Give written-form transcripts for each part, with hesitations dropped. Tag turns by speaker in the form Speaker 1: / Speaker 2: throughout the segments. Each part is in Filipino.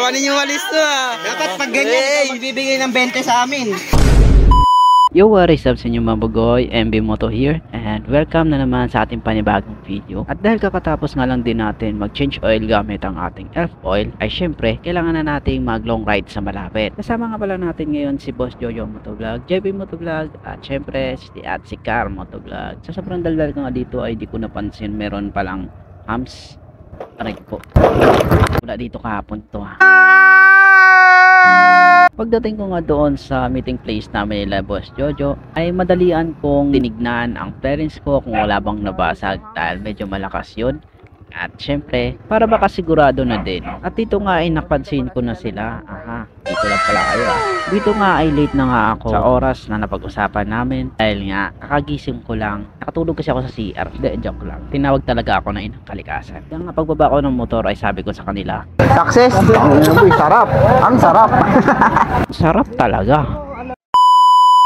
Speaker 1: Gawa ninyo walis to
Speaker 2: Dapat pag ganyan, magbibigay ng 20 sa amin.
Speaker 3: Yo, what is up sa inyo mga bugoy? MB Moto here and welcome na naman sa ating panibagong video. At dahil kakatapos nga lang din natin mag-change oil gamit ang ating elf oil, ay syempre kailangan na nating mag-long ride sa malapit. Kasama nga pala natin ngayon si Boss Jojo Motovlog, JB Motovlog at syempre si Car Motovlog. Sa sobrang daldal ko nga dito ay di ko napansin meron palang hams. Aray ko. Wala dito kahapon to ha. Pagdating ko nga doon sa meeting place namin nila Boss Jojo ay madalian kong tinignan ang clearance ko kung wala bang nabasag dahil medyo malakas yun. At syempre para baka sigurado na din. At dito nga ay napansin ko na sila. Aha, dito lang pala kayo Dito nga ay late na nga ako sa oras na napag-usapan namin dahil nga kakagising ko lang. Nakatulog kasi ako sa CR. Hindi, joke lang. Tinawag talaga ako na inang kalikasan. Kaya nga pagbaba ko ng motor ay sabi ko sa kanila,
Speaker 2: Success! Sarap! Ang sarap!
Speaker 3: sarap talaga.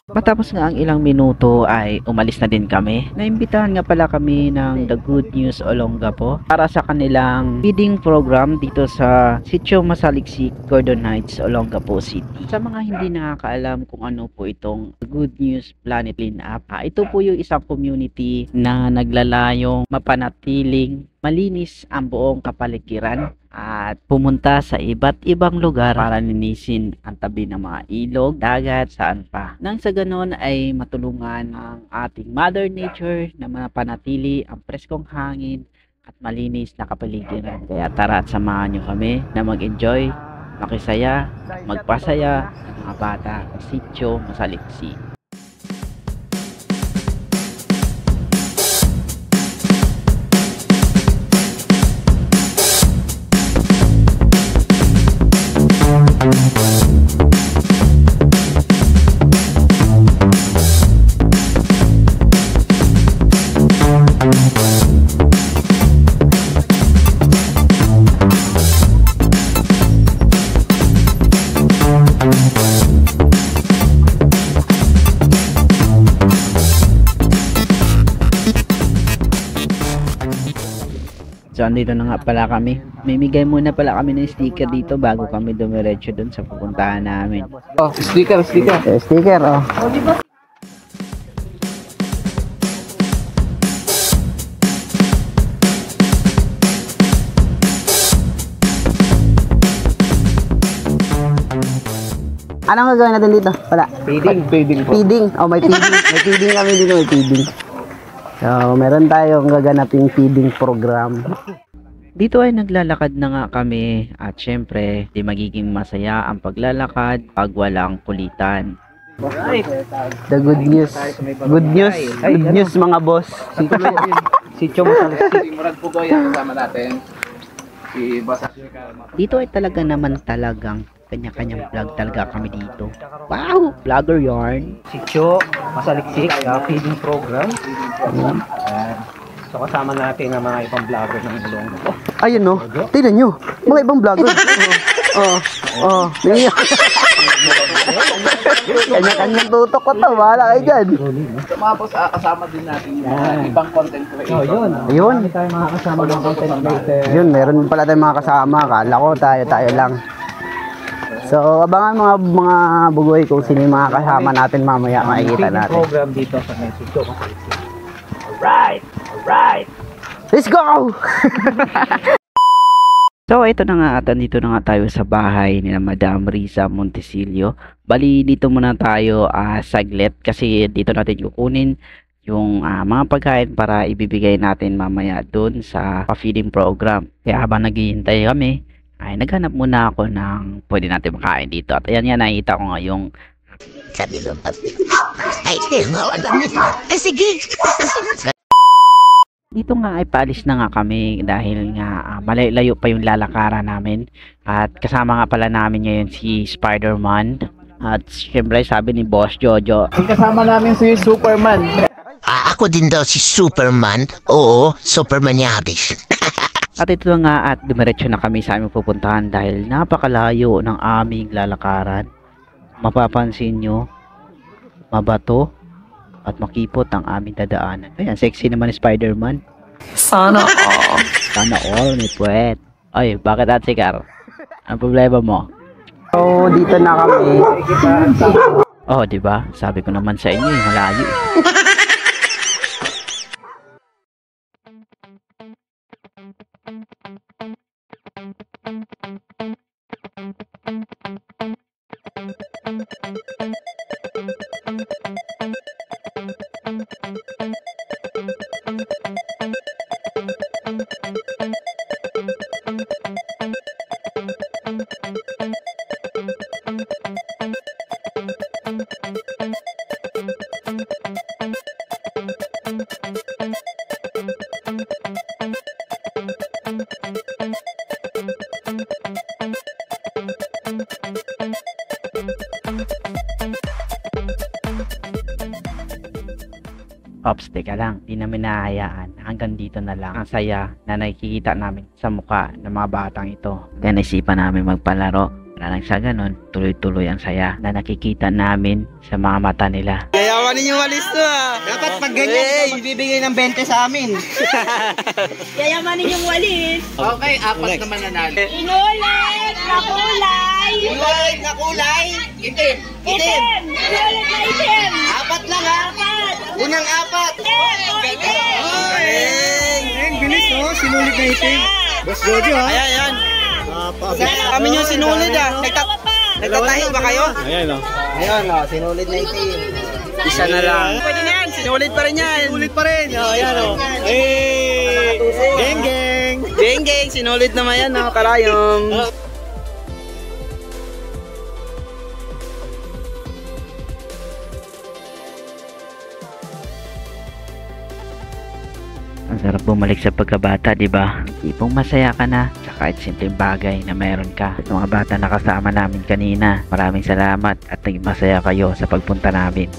Speaker 3: Matapos nga ang ilang minuto ay umalis na din kami. Naimbitahan nga pala kami ng The Good News Olongapo para sa kanilang feeding program dito sa Sitio Masaliksik, Gordon Heights, Olongapo City. Sa mga hindi nakakaalam kung ano po itong The Good News Planet Cleanup, ito po yung isang community na naglalayong mapanatiling malinis ang buong kapaligiran at pumunta sa iba't ibang lugar para linisin ang tabi ng mga ilog, dagat, saan pa. Nang sa ganon ay matulungan ang ating Mother Nature na mapanatili ang preskong hangin at malinis na kapaligiran. Kaya tara at samahan nyo kami na mag-enjoy, makisaya, magpasaya ng mga bata sa Sitio Masaliksik. So andito na nga pala kami. Mimigay muna pala kami ng sticker dito bago kami dumiretso dun sa pupuntahan namin.
Speaker 1: Oh, sticker.
Speaker 2: Sticker, oh. Anong gagawin natin dito? Wala.
Speaker 1: Feeding po.
Speaker 2: Feeding. Oh, may feeding. May feeding kami dito, may feeding. So, meron tayong gaganaping feeding program.
Speaker 3: Dito ay naglalakad na nga kami at syempre di magiging masaya ang paglalakad pag walang kulitan.
Speaker 2: The good news. Good news. Good news mga boss.
Speaker 1: Sitio Masaliksik. Murag Pugoy ang kasama natin. Si Boss.
Speaker 3: Dito ay talaga naman talagang kanya-kanyang vlog talaga kami dito. Wow! Vlogger yarn.
Speaker 4: Sitio Masaliksik, feeding program. So kasama natin ang mga ibang vlogger ng Ilong.
Speaker 2: Ayun no. Tingnan nyo. Mga ibang vlogger. Kanya-kanyang tutok ko to. Bahala kayo dyan.
Speaker 1: So mga boss, kasama din natin yung mga ibang content creator.
Speaker 2: Ayun.
Speaker 4: Marami tayong mga kasama ng content creator.
Speaker 2: Yun, meron pala tayong mga kasama. Kala ko tayo lang. So, abangan mga bugoy kung sino yung mga kasama natin mamaya, makikita natin.
Speaker 4: Program dito sa Sitio Masaliksik. Alright!
Speaker 2: Let's go!
Speaker 3: So ito na nga at andito na nga tayo sa bahay ni Madam Riza Montesilio. Bali dito muna tayo saglit kasi dito natin kukunin yung mga pagkain para ibibigay natin mamaya dun sa feeding program. Kaya habang naghihintay kami ay naghanap muna ako ng pwede natin makain dito. At ayan nga, nakita ko nga yung dito nga ay paalis na nga kami dahil nga malayo pa yung lalakaran namin. At kasama nga pala namin ngayon si Spider-Man. At syempre sabi ni Boss Jojo,
Speaker 1: Kasama namin si Superman.
Speaker 5: Ako din daw si Superman. Oo, Superman yabis.
Speaker 3: At ito nga at dumiretso na kami sa aming pupuntahan dahil napakalayo ng aming lalakaran. Mapapansin nyo, mabato at makipot ang aming dadaanan. Ayan, sexy naman ni Spider-Man.
Speaker 6: Sana all.
Speaker 3: Sana all, may puwet. Ay, bakit at Car? Ang problema mo?
Speaker 2: So, dito na kami.
Speaker 3: Oh, di ba? Sabi ko naman sa inyo, malayo. Ops, teka lang, di namin nahahayaan. Hanggang dito na lang. Ang saya na nakikita namin sa mukha ng mga batang ito. Kaya naisipan namin magpalaro. Para lang sa ganon, tuloy-tuloy ang saya na nakikita namin sa mga mata nila.
Speaker 6: Yayawanin yung walis to ah. Dapat pag ganyan, magbibigay ng 20 sa amin.
Speaker 7: Yayamanin yung walis.
Speaker 1: Okay, apat naman nanalo.
Speaker 7: Inulit na kulay.
Speaker 6: Inulit na kulay.
Speaker 1: Itim.
Speaker 7: Itim. Inulit na itim.
Speaker 6: Apat lang ha.
Speaker 7: Apat.
Speaker 6: Unang apat.
Speaker 7: Itim. O itim.
Speaker 6: Ang bilis no, sinulit na itim. Boss Jojo ha. Ayan. Kami yung sinulit ah. Nagtatahi ba kayo? Ayan o, sinulit na itim. Isa na lang. Pwede na yan, sinulit pa rin yan. Sinulit pa rin. Ayan o. Hey! Geng geng! Geng geng, sinulit naman yan o, karayom.
Speaker 3: Ang sarap bumalik sa pagkabata, di ba? Tipong masaya ka na sa kahit simpleng bagay na meron ka. Sa mga bata na kasama namin kanina, maraming salamat at naging masaya kayo sa pagpunta namin.